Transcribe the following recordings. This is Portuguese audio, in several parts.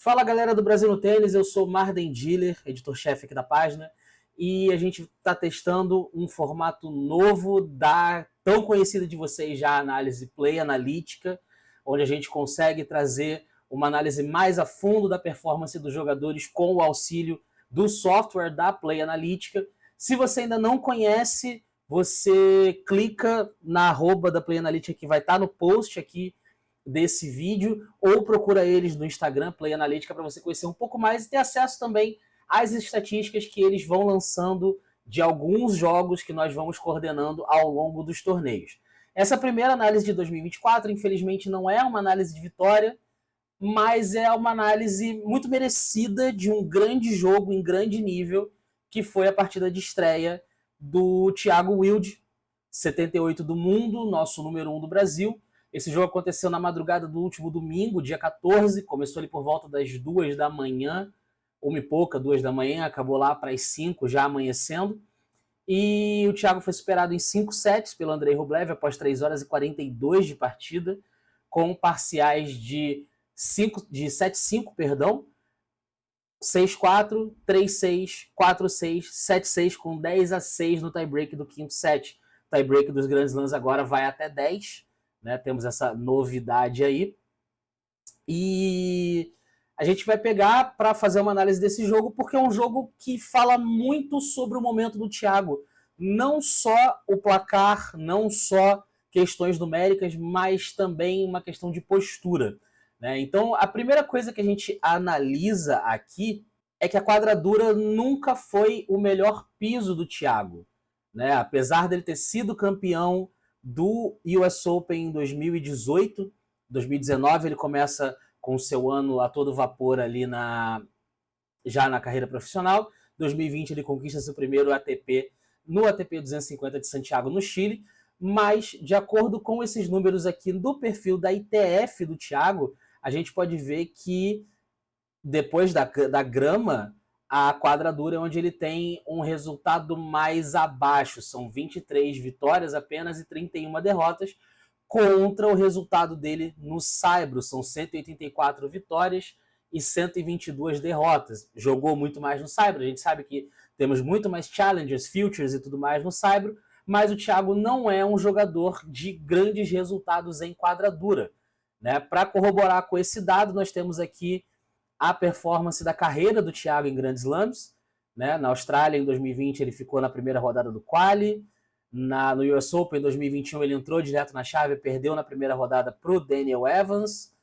Fala galera do Brasil no Tênis, eu sou Marden Diller, editor-chefe aqui da página, e a gente está testando um formato novo da tão conhecida de vocês já, a análise Play Analítica, onde a gente consegue trazer uma análise mais a fundo da performance dos jogadores com o auxílio do software da Play Analítica. Se você ainda não conhece, você clica na arroba da Play Analítica que vai estar no post aqui desse vídeo, ou procura eles no Instagram, Play Analítica, para você conhecer um pouco mais e ter acesso também às estatísticas que eles vão lançando de alguns jogos que nós vamos coordenando ao longo dos torneios. Essa primeira análise de 2024, infelizmente, não é uma análise de vitória, mas é uma análise muito merecida de um grande jogo em grande nível, que foi a partida de estreia do Thiago Wilde, 78 do mundo, nosso número 1 do Brasil. Esse jogo aconteceu na madrugada do último domingo, dia 14, começou ali por volta das 2 da manhã, 1 e pouca, 2 da manhã, acabou lá para as 5, já amanhecendo. E o Thiago foi superado em 5 sets pelo Andrei Rublev após 3 horas e 42 de partida, com parciais de 7-5, perdão, 6-4, 3-6, 4-6, 7-6, com 10-6 no tie-break do quinto set. O tie-break dos Grand Slams agora vai até 10, né? Temos essa novidade aí. E a gente vai pegar para fazer uma análise desse jogo, porque é um jogo que fala muito sobre o momento do Thiago. Não só o placar, não só questões numéricas, mas também uma questão de postura, né? Então, a primeira coisa que a gente analisa aqui é que a quadradura nunca foi o melhor piso do Thiago, né? Apesar dele ter sido campeão do US Open em 2018, 2019 ele começa com o seu ano a todo vapor ali já na carreira profissional. 2020 ele conquista seu primeiro ATP no ATP 250 de Santiago, no Chile. Mas, de acordo com esses números aqui do perfil da ITF do Thiago, a gente pode ver que depois da grama, a quadradura é onde ele tem um resultado mais abaixo. São 23 vitórias apenas e 31 derrotas, contra o resultado dele no saibro. São 184 vitórias e 122 derrotas. Jogou muito mais no saibro. A gente sabe que temos muito mais challengers, futures e tudo mais no saibro, mas o Thiago não é um jogador de grandes resultados em quadradura, né? Para corroborar com esse dado, nós temos aqui a performance da carreira do Thiago em Grand Slams, né? Na Austrália, em 2020, ele ficou na primeira rodada do quali. No US Open, em 2021, ele entrou direto na chave, perdeu na primeira rodada para o Daniel Evans.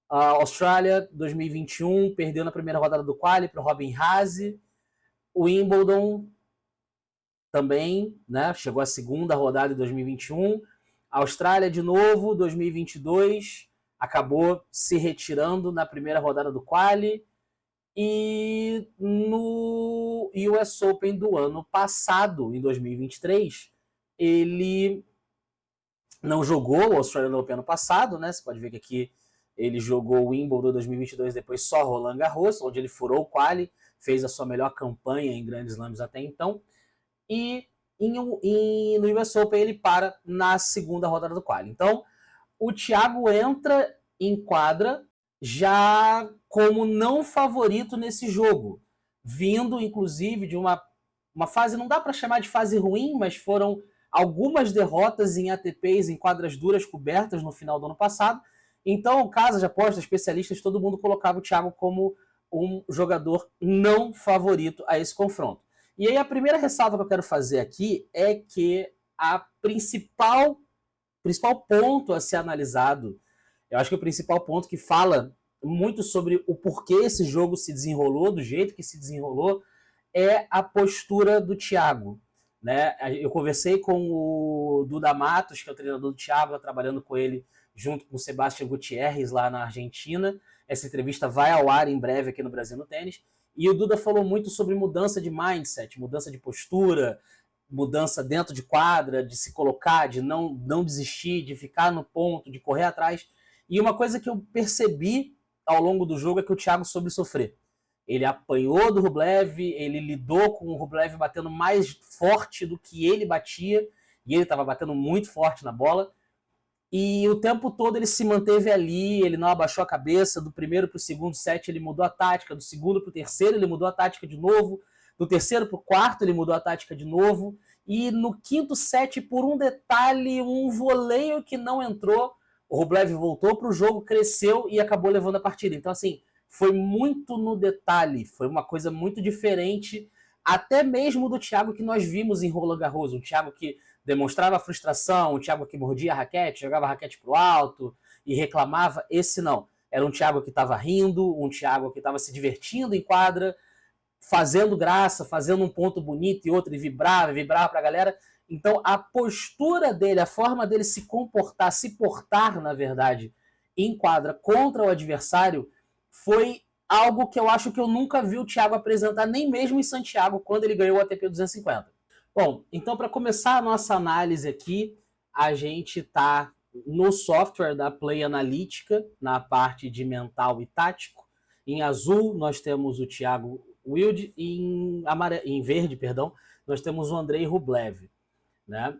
A Austrália, 2021, perdeu na primeira rodada do quali para o Robin Haase. O Wimbledon também, né? Chegou à segunda rodada em 2021. A Austrália, de novo, 2022, acabou se retirando na primeira rodada do quali. E no US Open do ano passado, em 2023, ele não jogou o Australian Open ano passado, né? Você pode ver que aqui ele jogou o Wimbledon 2022, depois só Roland Garros, onde ele furou o quali, fez a sua melhor campanha em Grand Slams até então. E no US Open ele para na segunda rodada do quali. Então, o Thiago entra em quadra já como não favorito nesse jogo, vindo inclusive de uma fase, não dá para chamar de fase ruim, mas foram algumas derrotas em ATPs, em quadras duras cobertas no final do ano passado. Então, casa de apostas, especialistas, todo mundo colocava o Thiago como um jogador não favorito a esse confronto. E aí a primeira ressalva que eu quero fazer aqui é que a principal ponto a ser analisado, eu acho que o principal ponto que fala muito sobre o porquê esse jogo se desenrolou do jeito que se desenrolou, é a postura do Thiago, né? Eu conversei com o Duda Matos, que é o treinador do Thiago, trabalhando com ele junto com o Sebastián Gutiérrez lá na Argentina. Essa entrevista vai ao ar em breve aqui no Brasil no Tênis. E o Duda falou muito sobre mudança de mindset, mudança de postura, mudança dentro de quadra, de se colocar, de não desistir, de ficar no ponto, de correr atrás. E uma coisa que eu percebi ao longo do jogo é que o Thiago soube sofrer. Ele apanhou do Rublev, ele lidou com o Rublev batendo mais forte do que ele batia, e ele estava batendo muito forte na bola. E o tempo todo ele se manteve ali, ele não abaixou a cabeça. Do primeiro para o segundo set ele mudou a tática, do segundo para o terceiro ele mudou a tática de novo, do terceiro para o quarto ele mudou a tática de novo. E no quinto set, por um detalhe, um voleio que não entrou, o Rublev voltou para o jogo, cresceu e acabou levando a partida. Então, assim, foi muito no detalhe, foi uma coisa muito diferente, até mesmo do Thiago que nós vimos em Roland Garros, um Thiago que demonstrava frustração, um Thiago que mordia a raquete, jogava a raquete pro alto e reclamava. Esse não. Era um Thiago que estava rindo, um Thiago que estava se divertindo em quadra, fazendo graça, fazendo um ponto bonito e outro, e vibrava pra galera. Então, a postura dele, a forma dele se comportar, se portar, na verdade, em quadra contra o adversário, foi algo que eu acho que eu nunca vi o Thiago apresentar, nem mesmo em Santiago, quando ele ganhou o ATP 250. Bom, então para começar a nossa análise aqui, a gente está no software da Play Analítica, na parte de mental e tático. Em azul, nós temos o Thiago Wilde, e em verde, perdão, nós temos o Andrei Rublev. Né?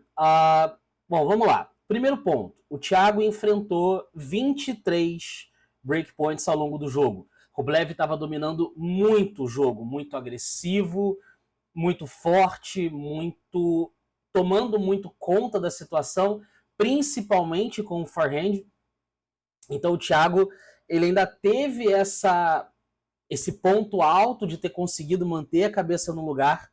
Bom, vamos lá. Primeiro ponto, o Thiago enfrentou 23 breakpoints ao longo do jogo. Rublev estava dominando muito o jogo, muito agressivo, muito forte, muito tomando muito conta da situação, principalmente com o forehand. Então o Thiago ele ainda teve esse ponto alto de ter conseguido manter a cabeça no lugar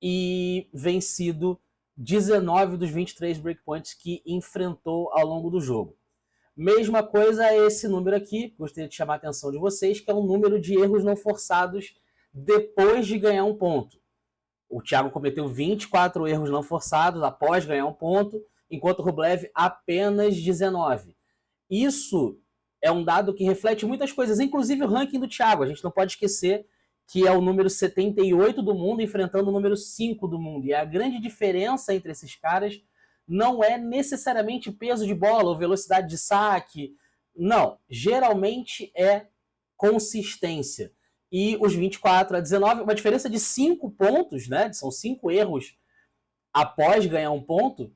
e vencido 19 dos 23 breakpoints que enfrentou ao longo do jogo. Mesma coisa é esse número aqui, gostaria de chamar a atenção de vocês, que é um número de erros não forçados depois de ganhar um ponto. O Thiago cometeu 24 erros não forçados após ganhar um ponto, enquanto o Rublev apenas 19. Isso é um dado que reflete muitas coisas, inclusive o ranking do Thiago. A gente não pode esquecer que é o número 78 do mundo enfrentando o número 5 do mundo. E a grande diferença entre esses caras não é necessariamente peso de bola ou velocidade de saque. Não, geralmente é consistência. E os 24 a 19, uma diferença de 5 pontos, né? São 5 erros após ganhar um ponto,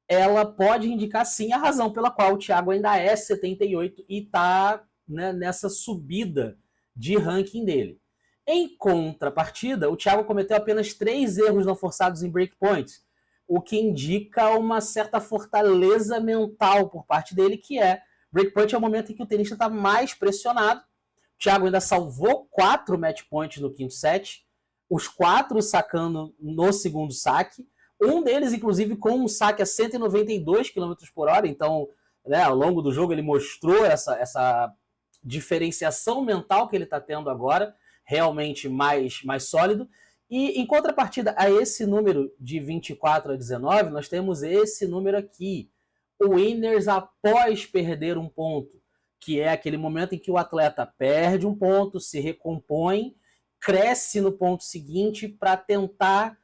ela pode indicar sim a razão pela qual o Thiago ainda é 78 e está, né, nessa subida de ranking dele. Em contrapartida, o Thiago cometeu apenas 3 erros não forçados em breakpoints, o que indica uma certa fortaleza mental por parte dele, que é breakpoint é o momento em que o tenista está mais pressionado. O Thiago ainda salvou 4 match points no quinto set, os 4 sacando no segundo saque, um deles, inclusive, com um saque a 192 km por hora. Então, né, ao longo do jogo, ele mostrou essa diferenciação mental que ele está tendo agora, realmente mais sólido. E, em contrapartida a esse número de 24 a 19, nós temos esse número aqui, o winners após perder um ponto, que é aquele momento em que o atleta perde um ponto, se recompõe, cresce no ponto seguinte para tentar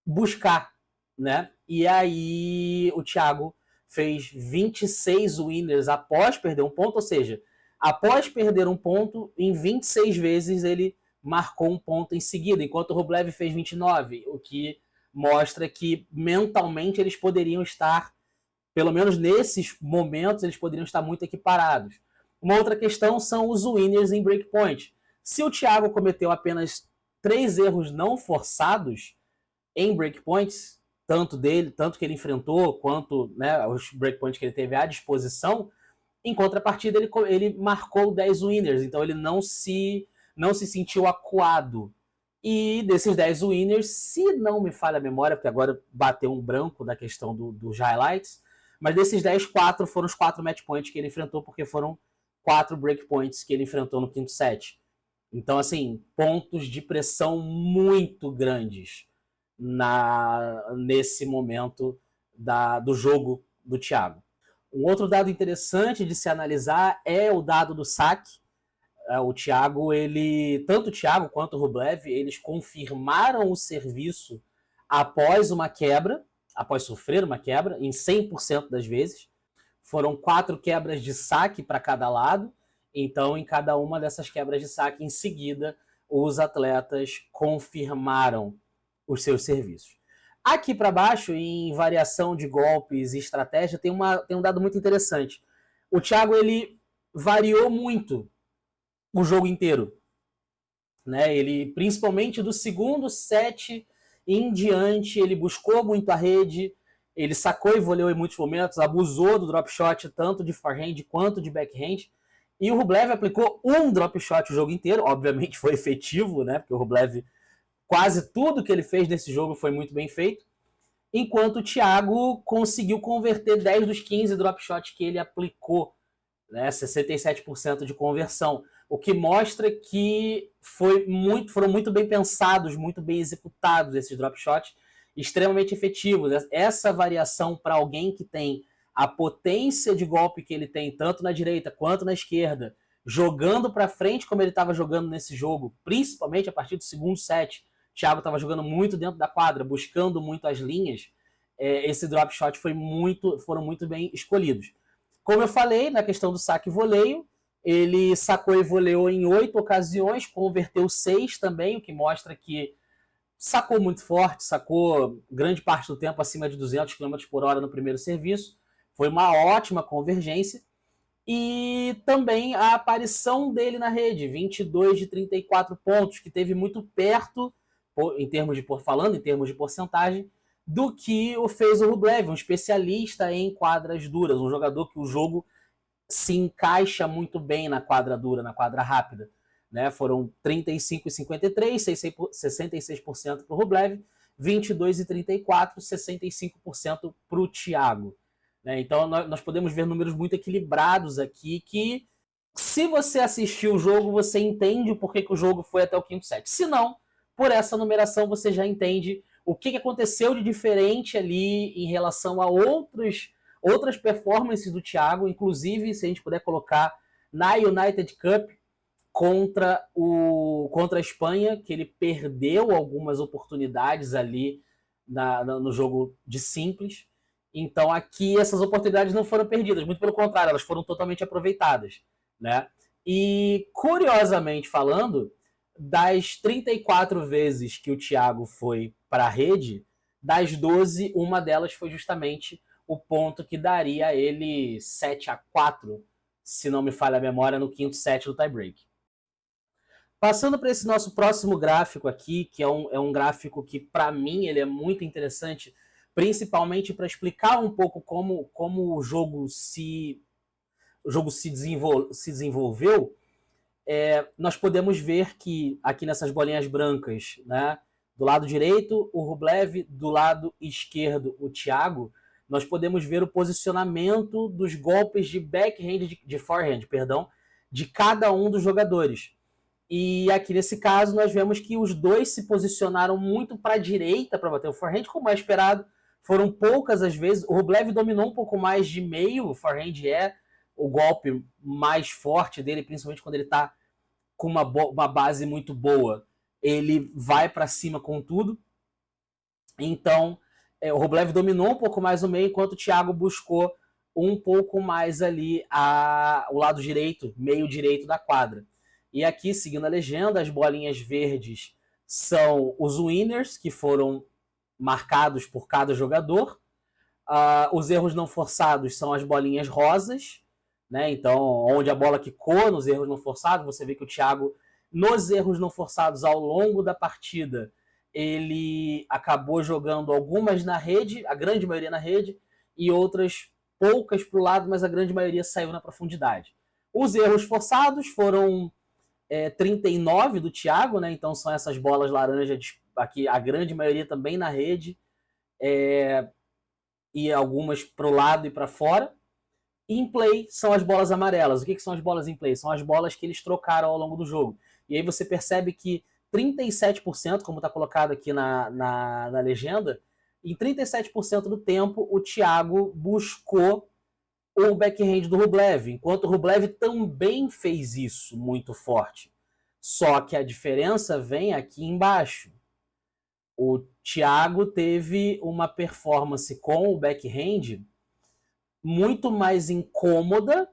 buscar, né? E aí o Thiago fez 26 winners após perder um ponto, ou seja, após perder um ponto, em 26 vezes ele marcou um ponto em seguida, enquanto o Rublev fez 29, o que mostra que mentalmente eles poderiam estar, pelo menos nesses momentos, eles poderiam estar muito equiparados. Uma outra questão são os winners em breakpoint. Se o Thiago cometeu apenas 3 erros não forçados em breakpoints, tanto que ele enfrentou, quanto, né, os breakpoints que ele teve à disposição, em contrapartida ele marcou 10 winners, então ele não se sentiu acuado. E desses 10 winners, se não me falha a memória, porque agora bateu um branco da questão dos highlights, mas desses 10, 4 foram os 4 match points que ele enfrentou, porque foram 4 breakpoints que ele enfrentou no quinto set. Então, assim, pontos de pressão muito grandes nesse momento do jogo do Thiago. Um outro dado interessante de se analisar é o dado do saque. O Thiago, tanto o Thiago quanto o Rublev, eles confirmaram o serviço após uma quebra, após sofrer uma quebra, em 100% das vezes. Foram 4 quebras de saque para cada lado, então em cada uma dessas quebras de saque, em seguida, os atletas confirmaram os seus serviços. Aqui para baixo, em variação de golpes e estratégia, tem um dado muito interessante. O Thiago, ele variou muito o jogo inteiro. Né? Ele, principalmente do segundo set em diante, ele buscou muito a rede, ele sacou e voleou em muitos momentos, abusou do drop shot tanto de forehand quanto de backhand. E o Rublev aplicou um drop shot o jogo inteiro, obviamente foi efetivo, né? Porque o Rublev, quase tudo que ele fez nesse jogo foi muito bem feito. Enquanto o Thiago conseguiu converter 10 dos 15 drop shots que ele aplicou, né? 67% de conversão. O que mostra que foram muito bem pensados, muito bem executados esses drop shots, extremamente efetivos. Essa variação para alguém que tem a potência de golpe que ele tem, tanto na direita quanto na esquerda, jogando para frente como ele estava jogando nesse jogo, principalmente a partir do segundo set, o Thiago estava jogando muito dentro da quadra, buscando muito as linhas, esse drop shot foram muito bem escolhidos. Como eu falei, na questão do saque e voleio, ele sacou e voleou em 8 ocasiões, converteu 6 também, o que mostra que sacou muito forte, sacou grande parte do tempo acima de 200 km por hora no primeiro serviço. Foi uma ótima convergência. E também a aparição dele na rede, 22 de 34 pontos, que teve muito perto, falando em termos de porcentagem, do que fez o Rublev, um especialista em quadras duras, um jogador que o jogo se encaixa muito bem na quadra dura, na quadra rápida. Né? Foram 35 e 53, 66% para o Rublev, 22 e 34, 65% para o Thiago. Né? Então nós podemos ver números muito equilibrados aqui, que se você assistir o jogo, você entende o porquê que o jogo foi até o quinto set. Se não, por essa numeração você já entende o que aconteceu de diferente ali em relação a outras performances do Thiago, inclusive se a gente puder colocar na United Cup contra a Espanha, que ele perdeu algumas oportunidades ali no jogo de simples. Então aqui essas oportunidades não foram perdidas, muito pelo contrário, elas foram totalmente aproveitadas. Né? E curiosamente falando, das 34 vezes que o Thiago foi para a rede, das 12, uma delas foi justamente o ponto que daria a ele 7-4, se não me falha a memória, no quinto set do tie-break. Passando para esse nosso próximo gráfico aqui, que é um gráfico que, para mim, ele é muito interessante, principalmente para explicar um pouco como o jogo se desenvolveu. Nós podemos ver que aqui nessas bolinhas brancas, né, do lado direito o Rublev, do lado esquerdo o Thiago, nós podemos ver o posicionamento dos golpes de backhand, de forehand, perdão, de cada um dos jogadores. E aqui nesse caso nós vemos que os dois se posicionaram muito para a direita para bater o forehand, como é esperado. Foram poucas as vezes. O Rublev dominou um pouco mais de meio, o forehand é o golpe mais forte dele, principalmente quando ele está com uma base muito boa. Ele vai para cima com tudo. Então, o Rublev dominou um pouco mais o meio, enquanto o Thiago buscou um pouco mais ali o lado direito, meio direito da quadra. E aqui, seguindo a legenda, as bolinhas verdes são os winners, que foram marcados por cada jogador. Os erros não forçados são as bolinhas rosas, né? Então, onde a bola quicou nos erros não forçados, você vê que o Thiago, nos erros não forçados, ao longo da partida, ele acabou jogando algumas na rede, a grande maioria na rede, e outras poucas para o lado, mas a grande maioria saiu na profundidade. Os erros forçados foram 39 do Thiago, né? Então são essas bolas laranjas aqui, a grande maioria também na rede, e algumas para o lado e para fora. E em play são as bolas amarelas. O que são as bolas em play? São as bolas que eles trocaram ao longo do jogo. E aí você percebe que 37%, como está colocado aqui na legenda, em 37% do tempo o Thiago buscou o backhand do Rublev, enquanto o Rublev também fez isso muito forte. Só que a diferença vem aqui embaixo. O Thiago teve uma performance com o backhand muito mais incômoda,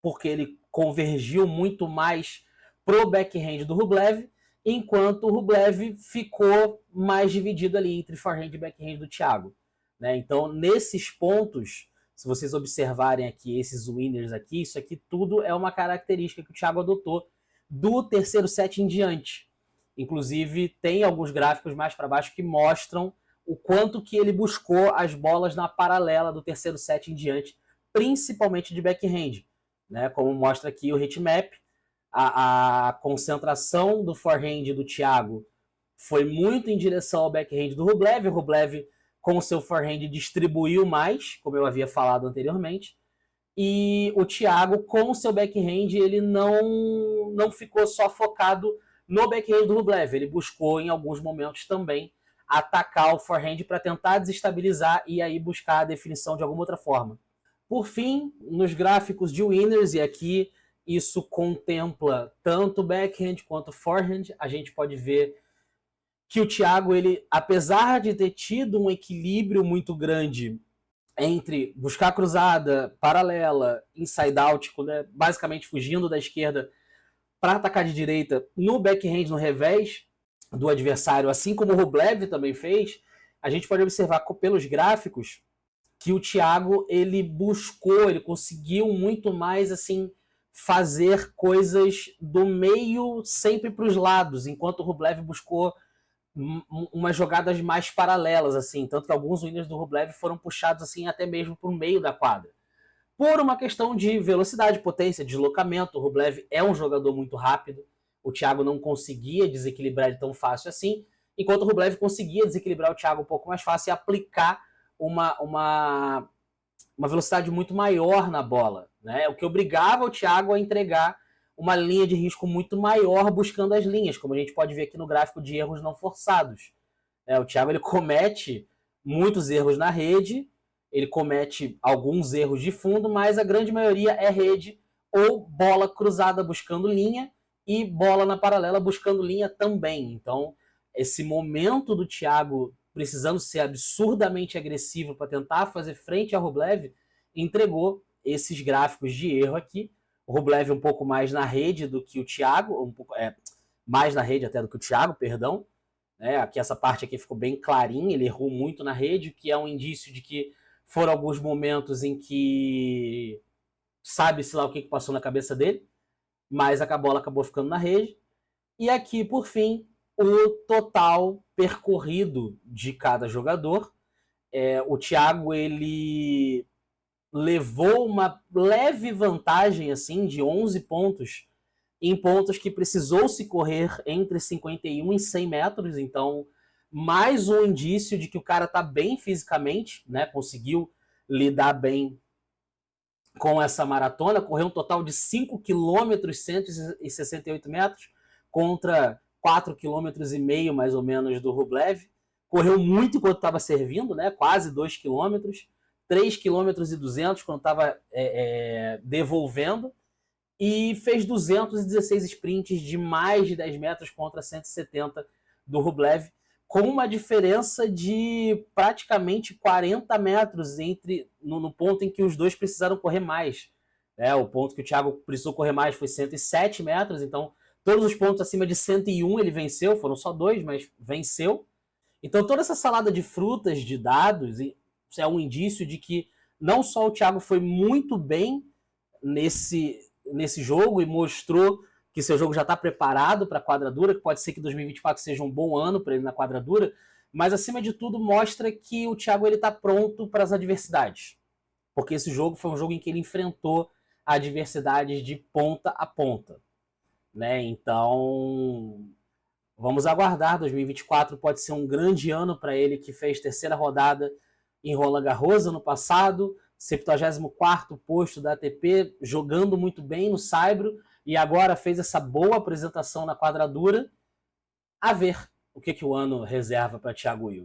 porque ele convergiu muito mais pro backhand do Rublev, enquanto o Rublev ficou mais dividido ali entre forehand e backhand do Thiago. Né? Então, nesses pontos, se vocês observarem aqui esses winners aqui, isso aqui tudo é uma característica que o Thiago adotou do terceiro set em diante. Inclusive, tem alguns gráficos mais para baixo que mostram o quanto que ele buscou as bolas na paralela do terceiro set em diante, principalmente de backhand. Né? Como mostra aqui o heatmap, a concentração do forehand do Thiago foi muito em direção ao backhand do Rublev. O Rublev, com o seu forehand, distribuiu mais, como eu havia falado anteriormente. E o Thiago, com o seu backhand, ele não ficou só focado no backhand do Rublev. Ele buscou, em alguns momentos também, atacar o forehand para tentar desestabilizar e aí buscar a definição de alguma outra forma. Por fim, nos gráficos de winners, e aqui isso contempla tanto backhand quanto forehand, a gente pode ver que o Thiago, ele, apesar de ter tido um equilíbrio muito grande entre buscar cruzada, paralela, inside out, basicamente fugindo da esquerda para atacar de direita no backhand, no revés do adversário, assim como o Rublev também fez, a gente pode observar pelos gráficos que o Thiago, ele buscou, ele conseguiu muito mais assim fazer coisas do meio sempre para os lados, enquanto o Rublev buscou umas jogadas mais paralelas, assim, tanto que alguns winners do Rublev foram puxados assim até mesmo para o meio da quadra. Por uma questão de velocidade, potência, deslocamento, o Rublev é um jogador muito rápido, o Thiago não conseguia desequilibrar ele tão fácil assim, enquanto o Rublev conseguia desequilibrar o Thiago um pouco mais fácil e aplicar uma velocidade muito maior na bola, né? O que obrigava o Thiago a entregar uma linha de risco muito maior buscando as linhas, como a gente pode ver aqui no gráfico de erros não forçados. O Thiago, ele comete muitos erros na rede, ele comete alguns erros de fundo, mas a grande maioria é rede ou bola cruzada buscando linha e bola na paralela buscando linha também. Então, esse momento do Thiago precisando ser absurdamente agressivo para tentar fazer frente a Rublev, entregou esses gráficos de erro aqui. O Rublev um pouco mais na rede do que o Thiago, mais na rede até do que o Thiago, perdão. Aqui essa parte aqui ficou bem clarinha, ele errou muito na rede, que é um indício de que foram alguns momentos em que sabe-se lá o que passou na cabeça dele, mas a bola acabou ficando na rede. E aqui, por fim, o total percorrido de cada jogador. O Thiago, ele levou uma leve vantagem assim de 11 pontos em pontos que precisou se correr entre 51 e 100 metros, então mais um indício de que o cara está bem fisicamente, né? Conseguiu lidar bem com essa maratona, correu um total de 5 km 168 metros contra 4,5 km mais ou menos do Rublev. Correu muito enquanto estava servindo, né? Quase 2 km, 3,2 km quando estava devolvendo, e fez 216 sprints de mais de 10 metros contra 170 do Rublev, com uma diferença de praticamente 40 metros no ponto em que os dois precisaram correr mais. O ponto que o Thiago precisou correr mais foi 107 metros, então todos os pontos acima de 101 ele venceu, foram só 2, mas venceu. Então toda essa salada de frutas, de dados, é um indício de que não só o Thiago foi muito bem nesse jogo e mostrou que seu jogo já está preparado para a quadradura, que pode ser que 2024 seja um bom ano para ele na quadradura, mas acima de tudo mostra que o Thiago está pronto para as adversidades, porque esse jogo foi um jogo em que ele enfrentou adversidades de ponta a ponta, né? Então vamos aguardar, 2024 pode ser um grande ano para ele, que fez terceira rodada em Roland Garros ano passado, 74º posto da ATP, jogando muito bem no saibro, e agora fez essa boa apresentação na quadradura. A ver o que o ano reserva para Thiago Wilde.